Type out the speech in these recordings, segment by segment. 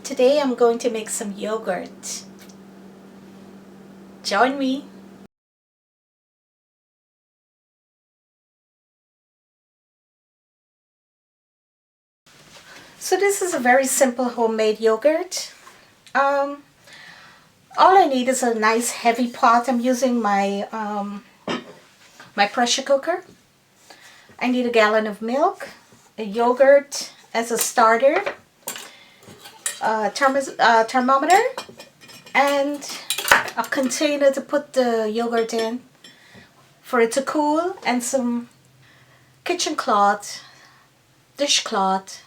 Today I'm going to make some yogurt. Join me. So this is a very simple homemade yogurt. Um, all I need is a nice heavy pot. I'm using my pressure cooker. I need a gallon of milk, a yogurt as a starter, a thermometer, and a container to put the yogurt in for it to cool, and some kitchen cloth, dishcloth.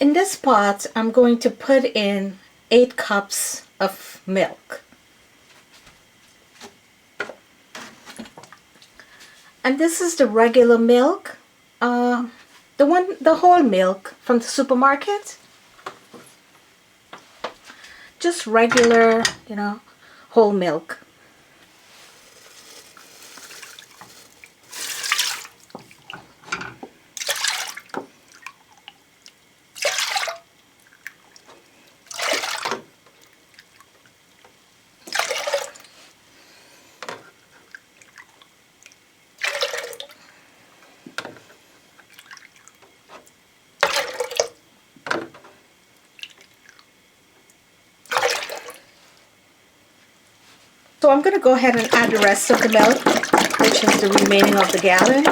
In this pot, I'm going to put in 8 cups of milk. And this is the regular milk, the whole milk from the supermarket. Just regular, whole milk. So I'm going to go ahead and add the rest of the milk, which is the remaining of the gallon.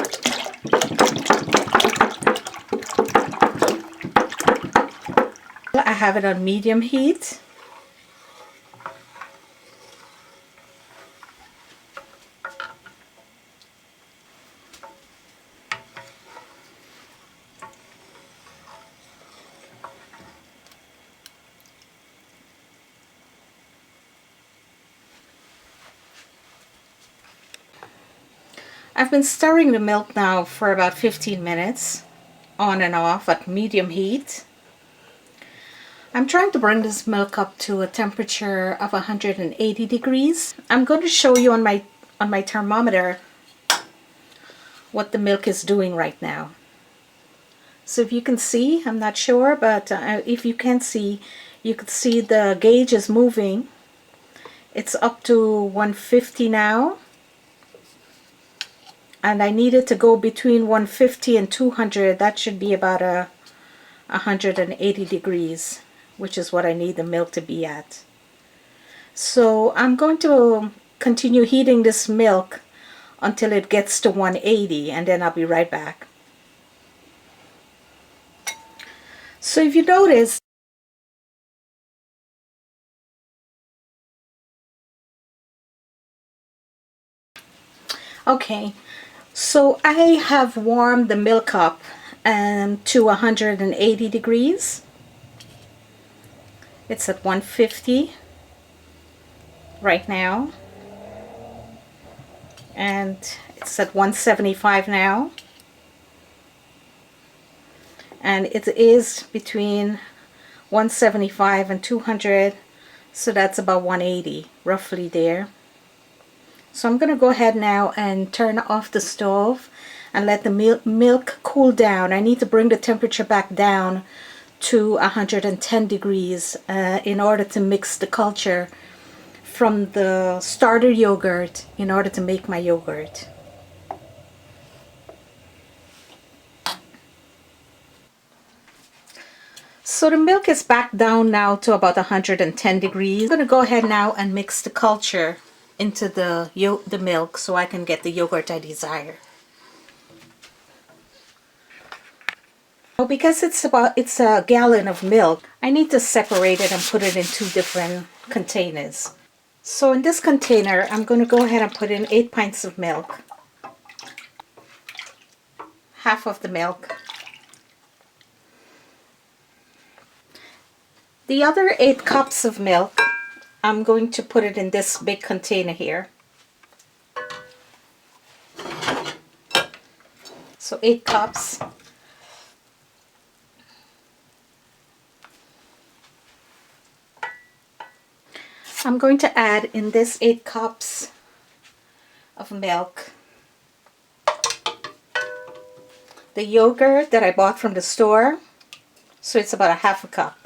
I have it on medium heat. I've been stirring the milk now for about 15 minutes, on and off at medium heat. I'm trying to bring this milk up to a temperature of 180 degrees. I'm going to show you on my thermometer what the milk is doing right now. So if you can see, I'm not sure, but if you can see, you can see the gauge is moving. It's up to 150 now. And I need it to go between 150 and 200. That should be about 180 degrees, which is what I need the milk to be at. So I'm going to continue heating this milk until it gets to 180, and then I'll be right back. So if you notice, okay, so I have warmed the milk up to 180 degrees. It's at 150 right now, and it's at 175 now, and it is between 175 and 200, so that's about 180 roughly there. So I'm going to go ahead now and turn off the stove and let the milk cool down. I need to bring the temperature back down to 110 degrees in order to mix the culture from the starter yogurt in order to make my yogurt. So the milk is back down now to about 110 degrees. I'm going to go ahead now and mix the culture into the milk so I can get the yogurt I desire. Because it's a gallon of milk, I need to separate it and put it in 2 different containers. So in this container, I'm going to go ahead and put in 8 pints of milk. Half of the milk. The other 8 cups of milk, I'm going to put it in this big container here. So 8 cups. I'm going to add in this 8 cups of milk the yogurt that I bought from the store. So it's about a half a cup.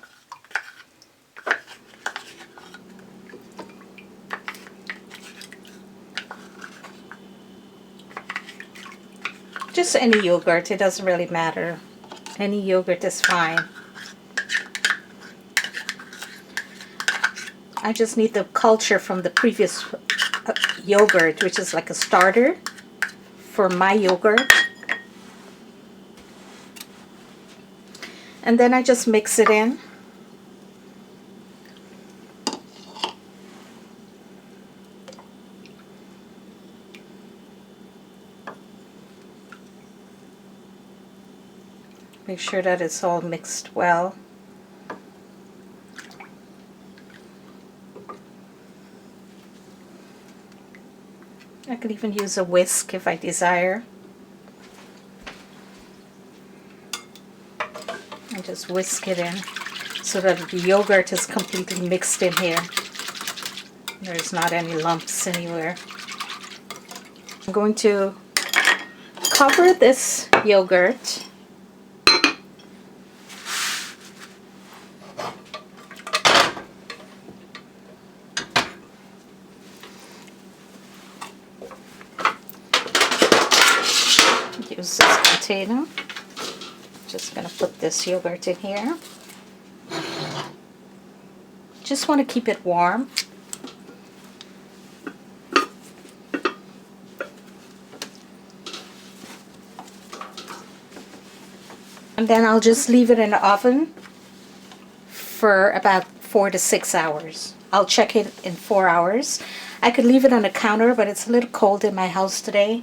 Just any yogurt, it doesn't really matter. Any yogurt is fine. I just need the culture from the previous yogurt, which is like a starter for my yogurt. And then I just mix it in. Make sure that it's all mixed well. I could even use a whisk if I desire. And just whisk it in so that the yogurt is completely mixed in here. There's not any lumps anywhere. I'm going to cover this yogurt use this container. Just gonna put this yogurt in here. Just want to keep it warm. And then I'll just leave it in the oven for about 4 to 6 hours. I'll check it in 4 hours. I could leave it on the counter, but it's a little cold in my house today.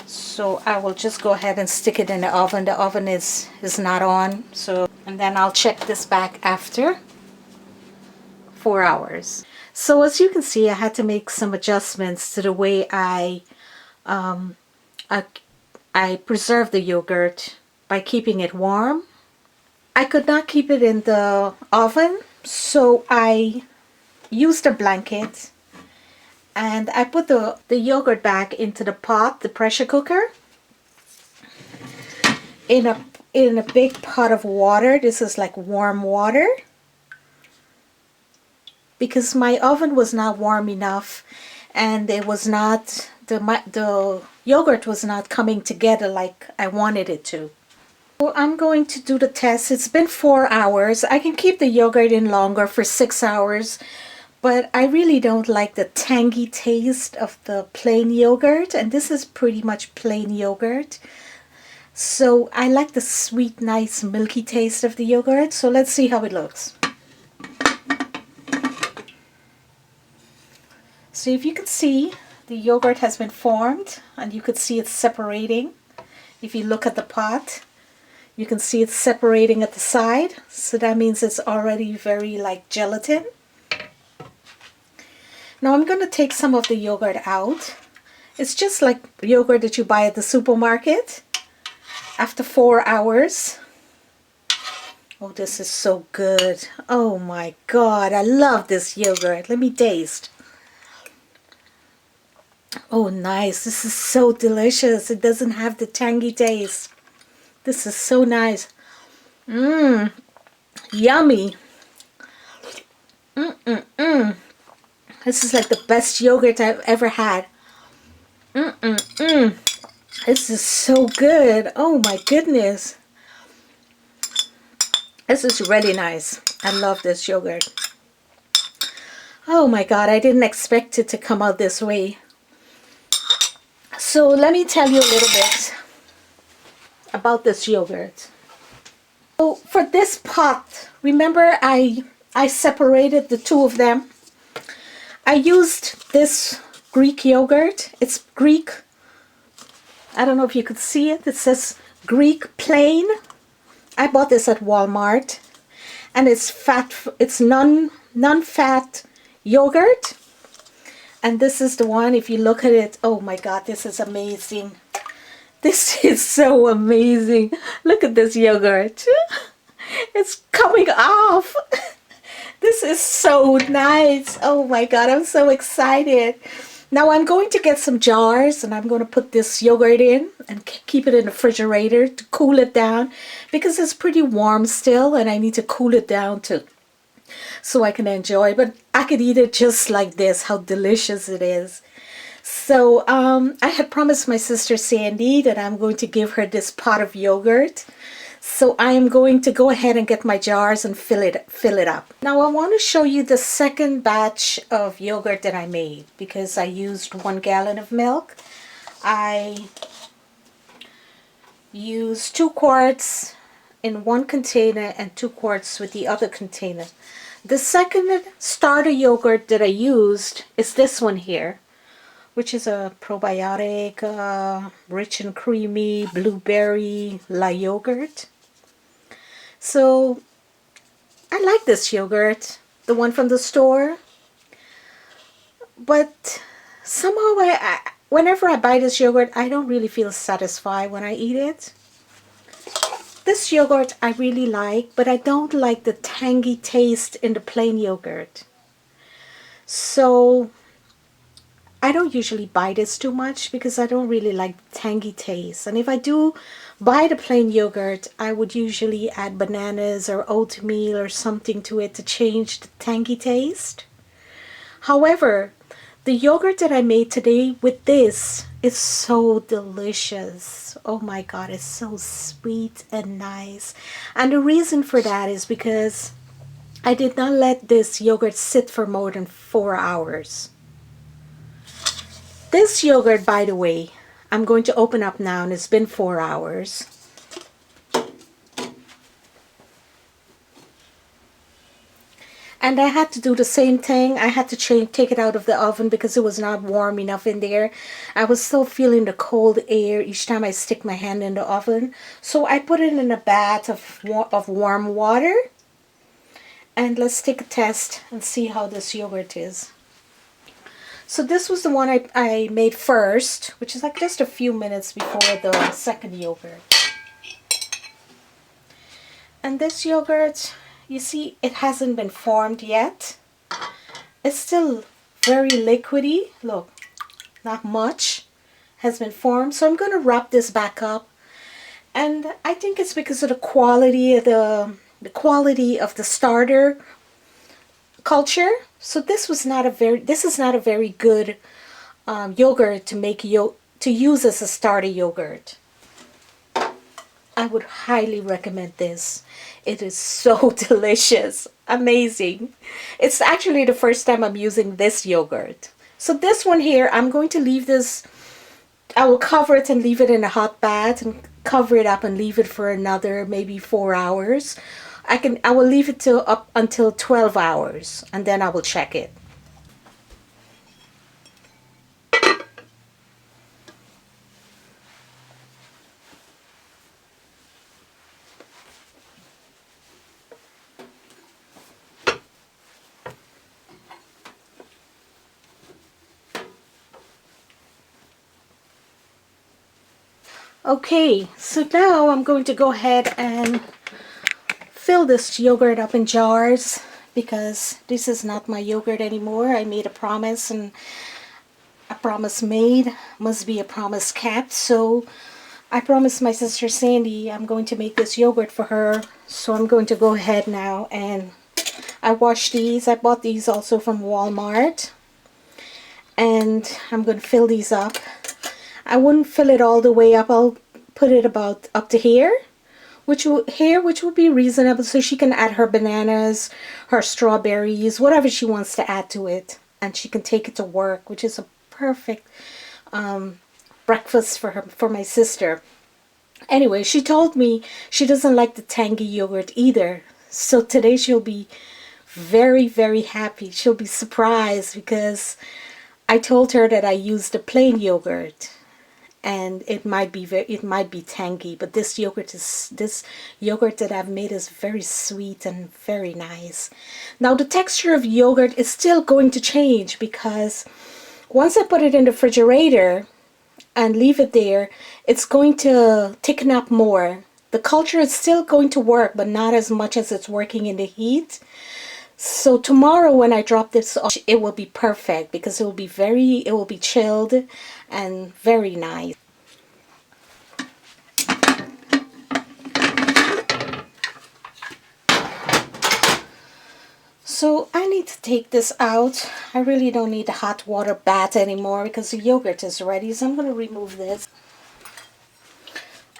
So I will just go ahead and stick it in the oven. The oven is not on. And then I'll check this back after 4 hours. So as you can see, I had to make some adjustments to the way I preserve the yogurt by keeping it warm. I could not keep it in the oven, so I used a blanket. And I put the yogurt back into the pot, the pressure cooker, in a big pot of water. This is like warm water, because my oven was not warm enough, and it was not the yogurt was not coming together like I wanted it to. So I'm going to do the test. It's been 4 hours. I can keep the yogurt in longer for 6 hours. But I really don't like the tangy taste of the plain yogurt, and this is pretty much plain yogurt. So I like the sweet, nice, milky taste of the yogurt. So let's see how it looks. So if you can see, the yogurt has been formed, and you could see it's separating. If you look at the pot, you can see it's separating at the side. So that means it's already very like gelatin. Now I'm going to take some of the yogurt out. It's just like yogurt that you buy at the supermarket after 4 hours. Oh, this is so good. Oh my God, I love this yogurt. Let me taste. Oh, nice. This is so delicious. It doesn't have the tangy taste. This is so nice. Mmm. Yummy. This is like the best yogurt I've ever had. This is so good. Oh my goodness. This is really nice. I love this yogurt. Oh my God, I didn't expect it to come out this way. So let me tell you a little bit about this yogurt. So for this pot, remember I separated the two of them. I used this Greek yogurt. It's Greek. I don't know if you could see it. It says Greek plain. I bought this at Walmart, and it's fat. It's non-fat yogurt. And this is the one. If you look at it, oh my God, this is amazing. This is so amazing. Look at this yogurt. It's coming off. This is so nice. Oh my God, I'm so excited. Now I'm going to get some jars, and I'm going to put this yogurt in and keep it in the refrigerator to cool it down, because it's pretty warm still, and I need to cool it down so I can enjoy. But I could eat it just like this. How delicious it is. So I had promised my sister Sandy that I'm going to give her this pot of yogurt. So I am going to go ahead and get my jars and fill it up. Now I want to show you the second batch of yogurt that I made because I used 1 gallon of milk. I used 2 quarts in one container and 2 quarts with the other container. The second starter yogurt that I used is this one here, which is a probiotic, rich and creamy blueberry la yogurt. So I like this yogurt, the one from the store, but somehow whenever I buy this yogurt, I don't really feel satisfied when I eat it. This yogurt I really like, but I don't like the tangy taste in the plain yogurt. So I don't usually buy this too much because I don't really like the tangy taste. And if I do buy the plain yogurt, I would usually add bananas or oatmeal or something to it to change the tangy taste. However, the yogurt that I made today with this is so delicious. Oh my God, it's so sweet and nice. And the reason for that is because I did not let this yogurt sit for more than 4 hours. This yogurt, by the way, I'm going to open up now and it's been 4 hours. And I had to do the same thing. I had to take it out of the oven because it was not warm enough in there. I was still feeling the cold air each time I stick my hand in the oven. So I put it in a bath of warm water. And let's take a test and see how this yogurt is. So this was the one I made first, which is like just a few minutes before the second yogurt. And this yogurt, you see, it hasn't been formed yet. It's still very liquidy. Look, not much has been formed. So I'm going to wrap this back up. And I think it's because of the quality of the starter culture. So this is not a very good yogurt to use as a starter yogurt. I would highly recommend this. It is so delicious, amazing. It's actually the first time I'm using this yogurt. So this one here, I'm going to leave this. I will cover it and leave it in a hot bath and cover it up and leave it for another maybe 4 hours. I will leave it up until 12 hours and then I will check it. Okay, so now I'm going to go ahead and fill this yogurt up in jars because this is not my yogurt anymore. I made a promise, and a promise made must be a promise kept. So I promised my sister Sandy I'm going to make this yogurt for her. So I'm going to go ahead now and I washed these. I bought these also from Walmart. And I'm going to fill these up. I wouldn't fill it all the way up. I'll put it about up to here. Which will be reasonable, so she can add her bananas, her strawberries, whatever she wants to add to it, and she can take it to work, which is a perfect breakfast for my sister. Anyway, she told me she doesn't like the tangy yogurt either, so today she'll be very, very happy. She'll be surprised because I told her that I used the plain yogurt. And it might be tangy, but this yogurt that I've made is very sweet and very nice. Now the texture of yogurt is still going to change because once I put it in the refrigerator and leave it there, it's going to thicken up more. The culture is still going to work, but not as much as it's working in the heat. So tomorrow when I drop this off, it will be perfect because it will be chilled and very nice. So I need to take this out. I really don't need the hot water bath anymore because the yogurt is ready. So I'm going to remove this.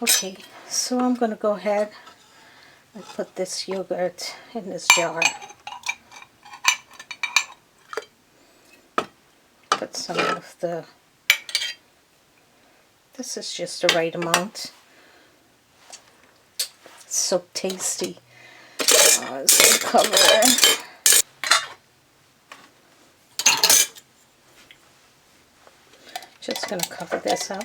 Okay, so I'm going to go ahead and put this yogurt in this jar. Put some of the, this is just the right amount. It's so tasty. It's gonna cover. Just gonna cover this up.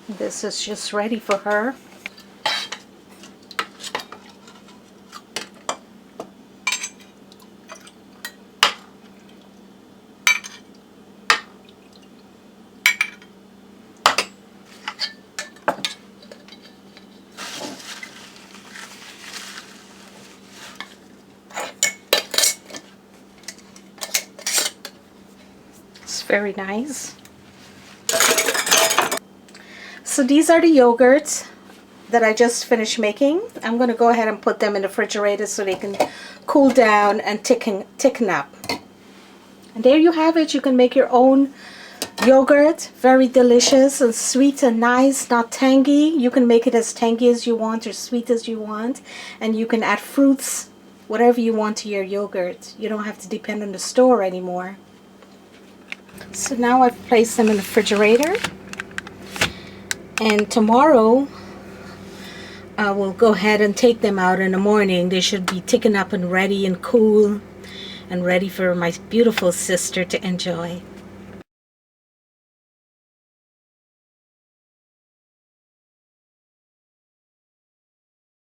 This is just ready for her. It's very nice. So these are the yogurts that I just finished making. I'm going to go ahead and put them in the refrigerator so they can cool down and thicken up. And there you have it. You can make your own yogurt. Very delicious and sweet and nice, not tangy. You can make it as tangy as you want or sweet as you want. And you can add fruits, whatever you want to your yogurt. You don't have to depend on the store anymore. So now I've placed them in the refrigerator. And tomorrow I will go ahead and take them out in the morning. They should be thickened up and ready and cool and ready for my beautiful sister to enjoy.